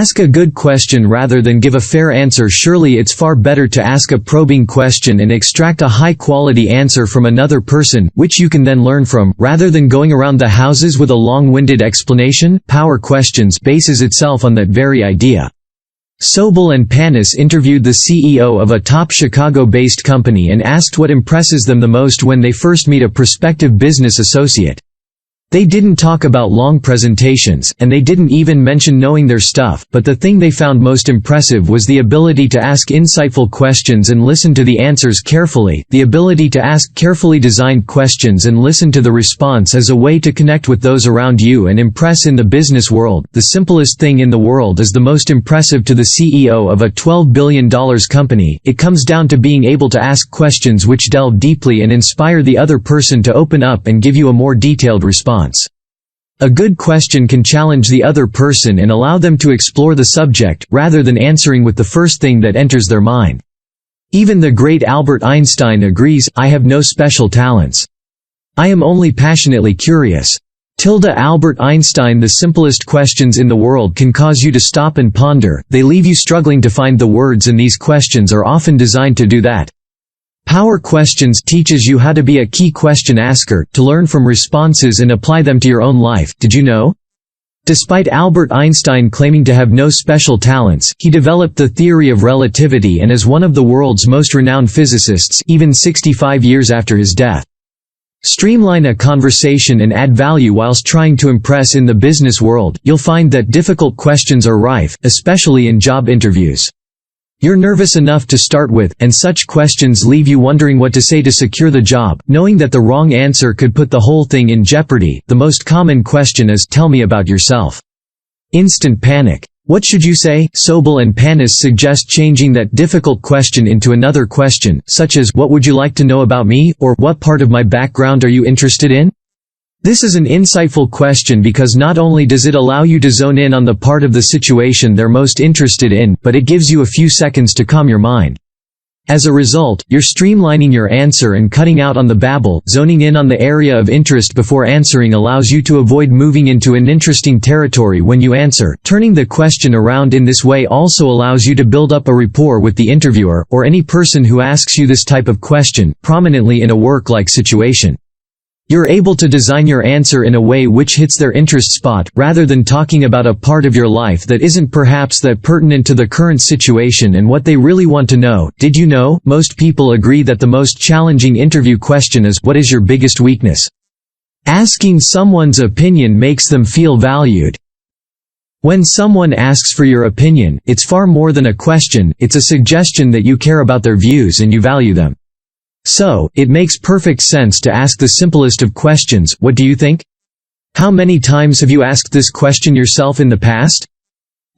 Ask a good question rather than give a fair answer. Surely it's far better to ask a probing question and extract a high-quality answer from another person, which you can then learn from, rather than going around the houses with a long-winded explanation. Power Questions bases itself on that very idea. Sobel and Panas interviewed the CEO of a top Chicago-based company and asked what impresses them the most when they first meet a prospective business associate. They didn't talk about long presentations, and they didn't even mention knowing their stuff, but the thing they found most impressive was the ability to ask insightful questions and listen to the answers carefully. The ability to ask carefully designed questions and listen to the response as a way to connect with those around you and impress in the business world. The simplest thing in the world is the most impressive to the CEO of a $12 billion company. It comes down to being able to ask questions which delve deeply and inspire the other person to open up and give you a more detailed response. A good question can challenge the other person and allow them to explore the subject, rather than answering with the first thing that enters their mind. Even the great Albert Einstein agrees, "I have no special talents. I am only passionately curious." Albert Einstein. The simplest questions in the world can cause you to stop and ponder. They leave you struggling to find the words, and these questions are often designed to do that. Power Questions teaches you how to be a key question asker, to learn from responses and apply them to your own life. Did you know? Despite Albert Einstein claiming to have no special talents, he developed the theory of relativity and is one of the world's most renowned physicists, even 65 years after his death. Streamline a conversation and add value whilst trying to impress in the business world. You'll find that difficult questions are rife, especially in job interviews. You're nervous enough to start with, and such questions leave you wondering what to say to secure the job, knowing that the wrong answer could put the whole thing in jeopardy. The most common question is, "Tell me about yourself." Instant panic. What should you say? Sobel and Panas suggest changing that difficult question into another question, such as, "What would you like to know about me?" or "What part of my background are you interested in?" This is an insightful question because not only does it allow you to zone in on the part of the situation they're most interested in, but it gives you a few seconds to calm your mind. As a result, you're streamlining your answer and cutting out on the babble. Zoning in on the area of interest before answering allows you to avoid moving into uninteresting territory when you answer. Turning the question around in this way also allows you to build up a rapport with the interviewer, or any person who asks you this type of question, prominently in a work-like situation. You're able to design your answer in a way which hits their interest spot, rather than talking about a part of your life that isn't perhaps that pertinent to the current situation and what they really want to know. Did you know? Most people agree that the most challenging interview question is, "What is your biggest weakness?" Asking someone's opinion makes them feel valued. When someone asks for your opinion, it's far more than a question, it's a suggestion that you care about their views and you value them. So, it makes perfect sense to ask the simplest of questions, "What do you think?" How many times have you asked this question yourself in the past?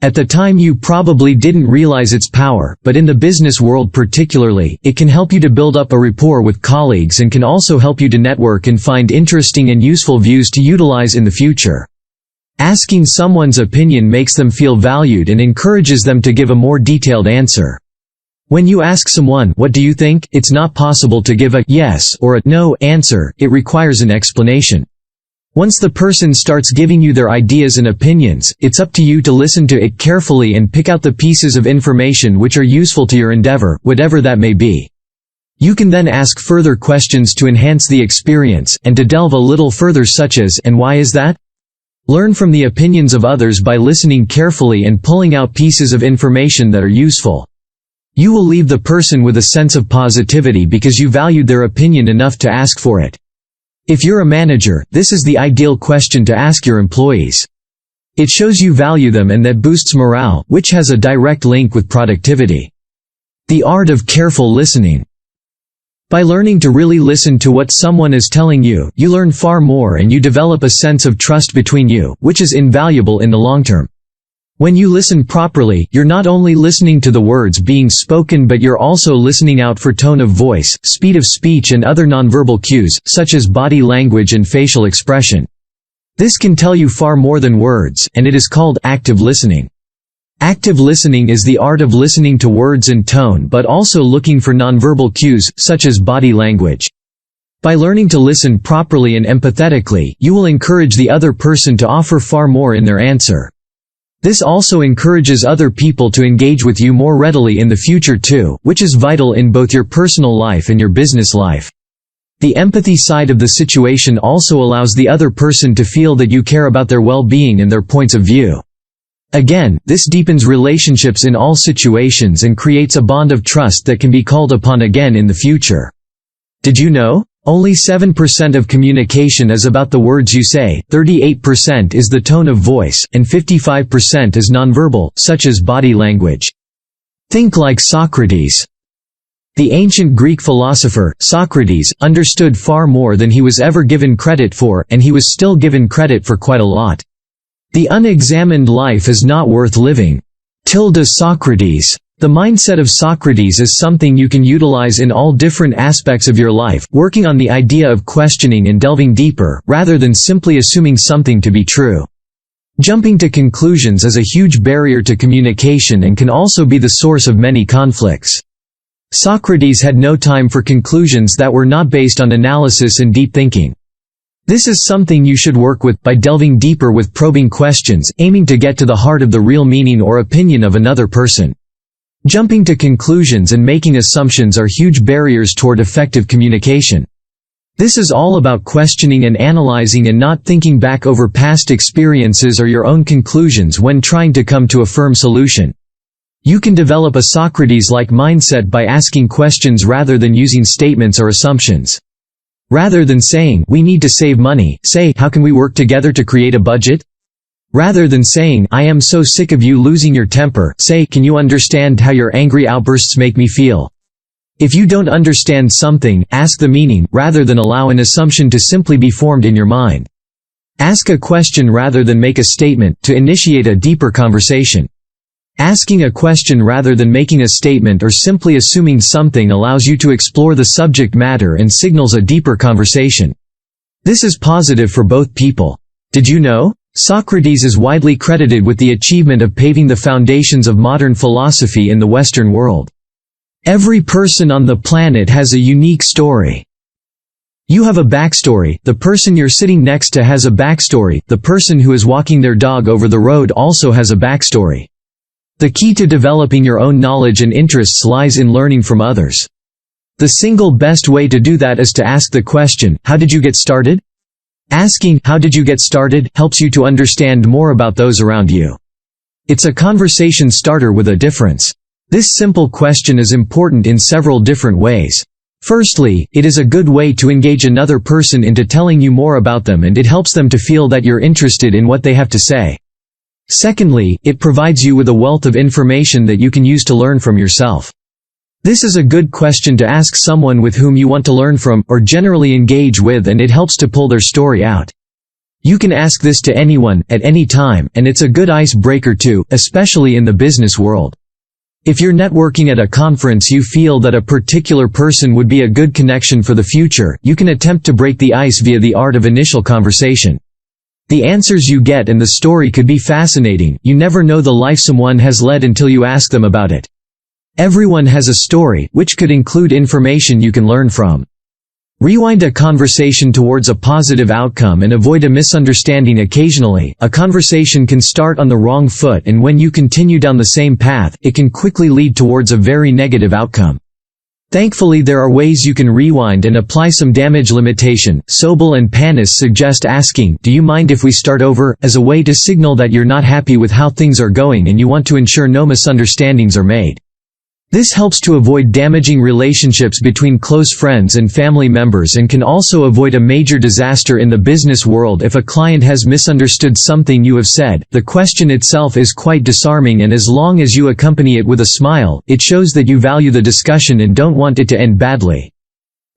At the time you probably didn't realize its power, but in the business world particularly, it can help you to build up a rapport with colleagues and can also help you to network and find interesting and useful views to utilize in the future. Asking someone's opinion makes them feel valued and encourages them to give a more detailed answer. When you ask someone, "What do you think?" it's not possible to give a yes or a no answer, it requires an explanation. Once the person starts giving you their ideas and opinions, it's up to you to listen to it carefully and pick out the pieces of information which are useful to your endeavor, whatever that may be. You can then ask further questions to enhance the experience, and to delve a little further, such as, "And why is that?" Learn from the opinions of others by listening carefully and pulling out pieces of information that are useful. You will leave the person with a sense of positivity because you valued their opinion enough to ask for it. If you're a manager, this is the ideal question to ask your employees. It shows you value them and that boosts morale, which has a direct link with productivity. The art of careful listening. By learning to really listen to what someone is telling you, you learn far more and you develop a sense of trust between you, which is invaluable in the long term. When you listen properly, you're not only listening to the words being spoken but you're also listening out for tone of voice, speed of speech and other nonverbal cues, such as body language and facial expression. This can tell you far more than words, and it is called active listening. Active listening is the art of listening to words and tone but also looking for nonverbal cues, such as body language. By learning to listen properly and empathetically, you will encourage the other person to offer far more in their answer. This also encourages other people to engage with you more readily in the future too, which is vital in both your personal life and your business life. The empathy side of the situation also allows the other person to feel that you care about their well-being and their points of view. Again, this deepens relationships in all situations and creates a bond of trust that can be called upon again in the future. Did you know? Only 7% of communication is about the words you say, 38% is the tone of voice, and 55% is nonverbal, such as body language. Think like Socrates. The ancient Greek philosopher, Socrates, understood far more than he was ever given credit for, and he was still given credit for quite a lot. The unexamined life is not worth living. Socrates. The mindset of Socrates is something you can utilize in all different aspects of your life, working on the idea of questioning and delving deeper, rather than simply assuming something to be true. Jumping to conclusions is a huge barrier to communication and can also be the source of many conflicts. Socrates had no time for conclusions that were not based on analysis and deep thinking. This is something you should work with, by delving deeper with probing questions, aiming to get to the heart of the real meaning or opinion of another person. Jumping to conclusions and making assumptions are huge barriers toward effective communication. This is all about questioning and analyzing and not thinking back over past experiences or your own conclusions when trying to come to a firm solution. You can develop a Socrates-like mindset by asking questions rather than using statements or assumptions. Rather than saying, "We need to save money," say, "How can we work together to create a budget?" Rather than saying, "I am so sick of you losing your temper," say, "Can you understand how your angry outbursts make me feel?" If you don't understand something, ask the meaning, rather than allow an assumption to simply be formed in your mind. Ask a question rather than make a statement, to initiate a deeper conversation. Asking a question rather than making a statement or simply assuming something allows you to explore the subject matter and signals a deeper conversation. This is positive for both people. Did you know? Socrates is widely credited with the achievement of paving the foundations of modern philosophy in the Western world. Every person on the planet has a unique story. You have a backstory, the person you're sitting next to has a backstory, the person who is walking their dog over the road also has a backstory. The key to developing your own knowledge and interests lies in learning from others. The single best way to do that is to ask the question, "How did you get started?" Asking, "How did you get started?" helps you to understand more about those around you. It's a conversation starter with a difference. This simple question is important in several different ways. Firstly, it is a good way to engage another person into telling you more about them, and it helps them to feel that you're interested in what they have to say. Secondly, it provides you with a wealth of information that you can use to learn from yourself. This is a good question to ask someone with whom you want to learn from, or generally engage with, and it helps to pull their story out. You can ask this to anyone, at any time, and it's a good icebreaker too, especially in the business world. If you're networking at a conference you feel that a particular person would be a good connection for the future, you can attempt to break the ice via the art of initial conversation. The answers you get and the story could be fascinating. You never know the life someone has led until you ask them about it. Everyone has a story, which could include information you can learn from. Rewind a conversation towards a positive outcome and avoid a misunderstanding occasionally. A conversation can start on the wrong foot, and when you continue down the same path, it can quickly lead towards a very negative outcome. Thankfully there are ways you can rewind and apply some damage limitation. Sobel and Panas suggest asking, "Do you mind if we start over?" as a way to signal that you're not happy with how things are going and you want to ensure no misunderstandings are made. This helps to avoid damaging relationships between close friends and family members, and can also avoid a major disaster in the business world if a client has misunderstood something you have said. The question itself is quite disarming, and as long as you accompany it with a smile, it shows that you value the discussion and don't want it to end badly.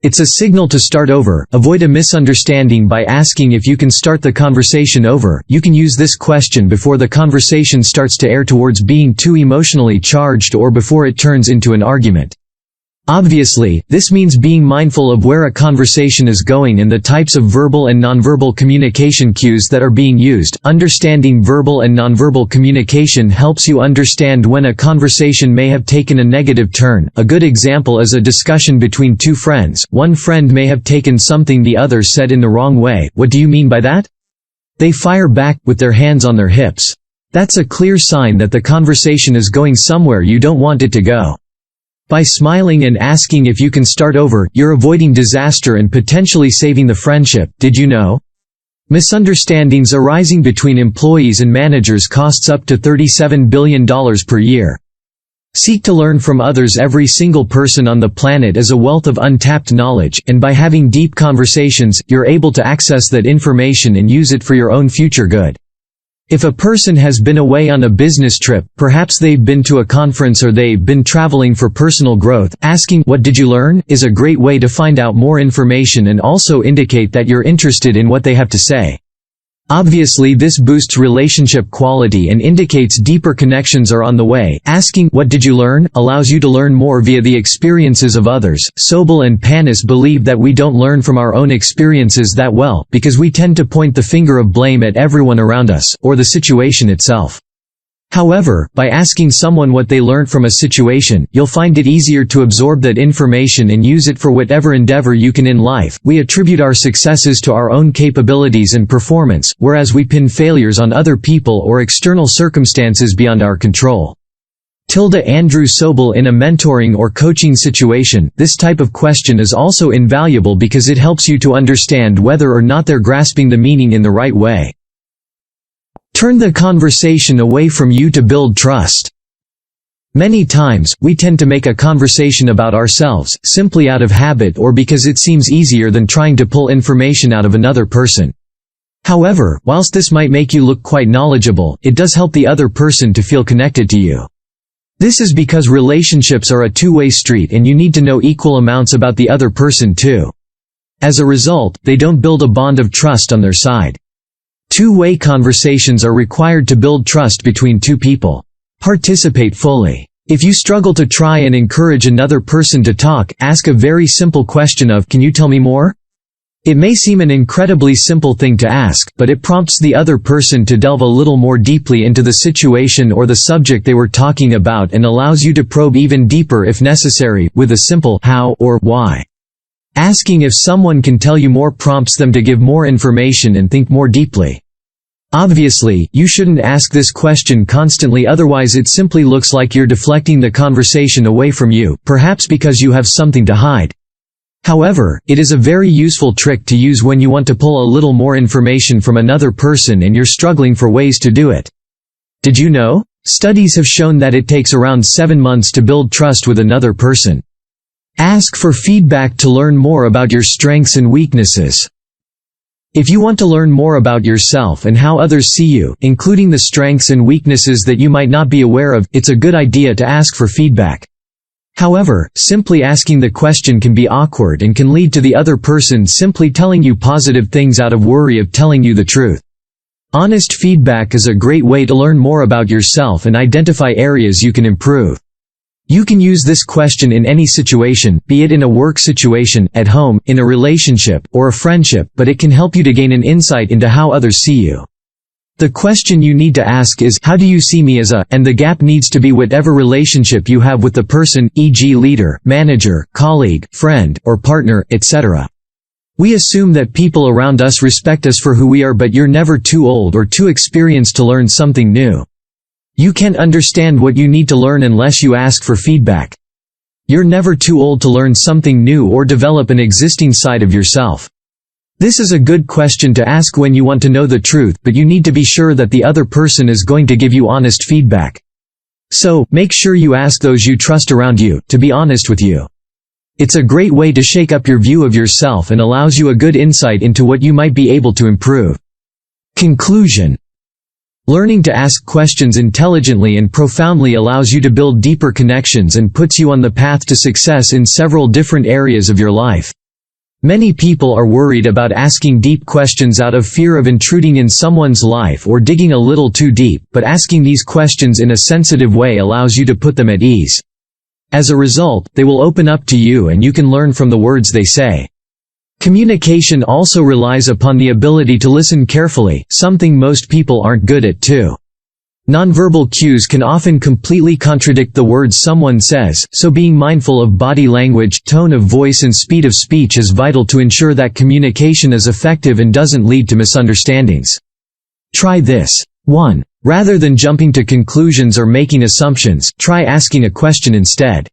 It's a signal to start over. Avoid a misunderstanding by asking if you can start the conversation over. You can use this question before the conversation starts to err towards being too emotionally charged or before it turns into an argument. Obviously, this means being mindful of where a conversation is going and the types of verbal and nonverbal communication cues that are being used. Understanding verbal and nonverbal communication helps you understand when a conversation may have taken a negative turn. A good example is a discussion between two friends. One friend may have taken something the other said in the wrong way. "What do you mean by that?" They fire back, with their hands on their hips. That's a clear sign that the conversation is going somewhere you don't want it to go. By smiling and asking if you can start over, you're avoiding disaster and potentially saving the friendship. Did you know? Misunderstandings arising between employees and managers costs up to $37 billion per year. Seek to learn from others. Every single person on the planet is a wealth of untapped knowledge, and by having deep conversations, you're able to access that information and use it for your own future good. If a person has been away on a business trip, perhaps they've been to a conference or they've been traveling for personal growth, asking, "What did you learn?" is a great way to find out more information and also indicate that you're interested in what they have to say. Obviously, this boosts relationship quality and indicates deeper connections are on the way. Asking, "What did you learn?" allows you to learn more via the experiences of others. Sobel and Panas believe that we don't learn from our own experiences that well, because we tend to point the finger of blame at everyone around us, or the situation itself. However, by asking someone what they learned from a situation, you'll find it easier to absorb that information and use it for whatever endeavor you can in life. We attribute our successes to our own capabilities and performance, whereas we pin failures on other people or external circumstances beyond our control. Andrew Sobel. In a mentoring or coaching situation, this type of question is also invaluable because it helps you to understand whether or not they're grasping the meaning in the right way. Turn the conversation away from you to build trust. Many times, we tend to make a conversation about ourselves, simply out of habit or because it seems easier than trying to pull information out of another person. However, whilst this might make you look quite knowledgeable, it does help the other person to feel connected to you. This is because relationships are a two-way street and you need to know equal amounts about the other person too. As a result, they don't build a bond of trust on their side. Two-way conversations are required to build trust between two people. Participate fully. If you struggle to try and encourage another person to talk, ask a very simple question of, "Can you tell me more?" It may seem an incredibly simple thing to ask, but it prompts the other person to delve a little more deeply into the situation or the subject they were talking about and allows you to probe even deeper if necessary, with a simple "how" or "why". Asking if someone can tell you more prompts them to give more information and think more deeply. Obviously, you shouldn't ask this question constantly, otherwise it simply looks like you're deflecting the conversation away from you, perhaps because you have something to hide. However, it is a very useful trick to use when you want to pull a little more information from another person and you're struggling for ways to do it. Did you know? Studies have shown that it takes around 7 months to build trust with another person. Ask for feedback to learn more about your strengths and weaknesses. If you want to learn more about yourself and how others see you, including the strengths and weaknesses that you might not be aware of, it's a good idea to ask for feedback. However, simply asking the question can be awkward and can lead to the other person simply telling you positive things out of worry of telling you the truth. Honest feedback is a great way to learn more about yourself and identify areas you can improve. You can use this question in any situation, be it in a work situation, at home, in a relationship, or a friendship, but it can help you to gain an insight into how others see you. The question you need to ask is, how do you see me as a, and the gap needs to be whatever relationship you have with the person, e.g. leader, manager, colleague, friend, or partner, etc. We assume that people around us respect us for who we are, but you're never too old or too experienced to learn something new. You can't understand what you need to learn unless you ask for feedback. You're never too old to learn something new or develop an existing side of yourself. This is a good question to ask when you want to know the truth, but you need to be sure that the other person is going to give you honest feedback. So, make sure you ask those you trust around you to be honest with you. It's a great way to shake up your view of yourself and allows you a good insight into what you might be able to improve. Conclusion. Learning to ask questions intelligently and profoundly allows you to build deeper connections and puts you on the path to success in several different areas of your life. Many people are worried about asking deep questions out of fear of intruding in someone's life or digging a little too deep, but asking these questions in a sensitive way allows you to put them at ease. As a result, they will open up to you and you can learn from the words they say. Communication also relies upon the ability to listen carefully, something most people aren't good at too. Nonverbal cues can often completely contradict the words someone says, so being mindful of body language, tone of voice and speed of speech is vital to ensure that communication is effective and doesn't lead to misunderstandings. Try this. 1. Rather than jumping to conclusions or making assumptions, try asking a question instead.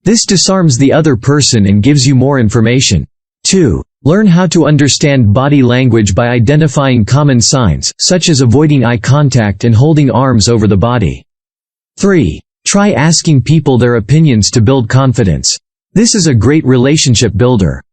This disarms the other person and gives you more information. 2. Learn how to understand body language by identifying common signs, such as avoiding eye contact and holding arms over the body. 3. Try asking people their opinions to build confidence. This is a great relationship builder.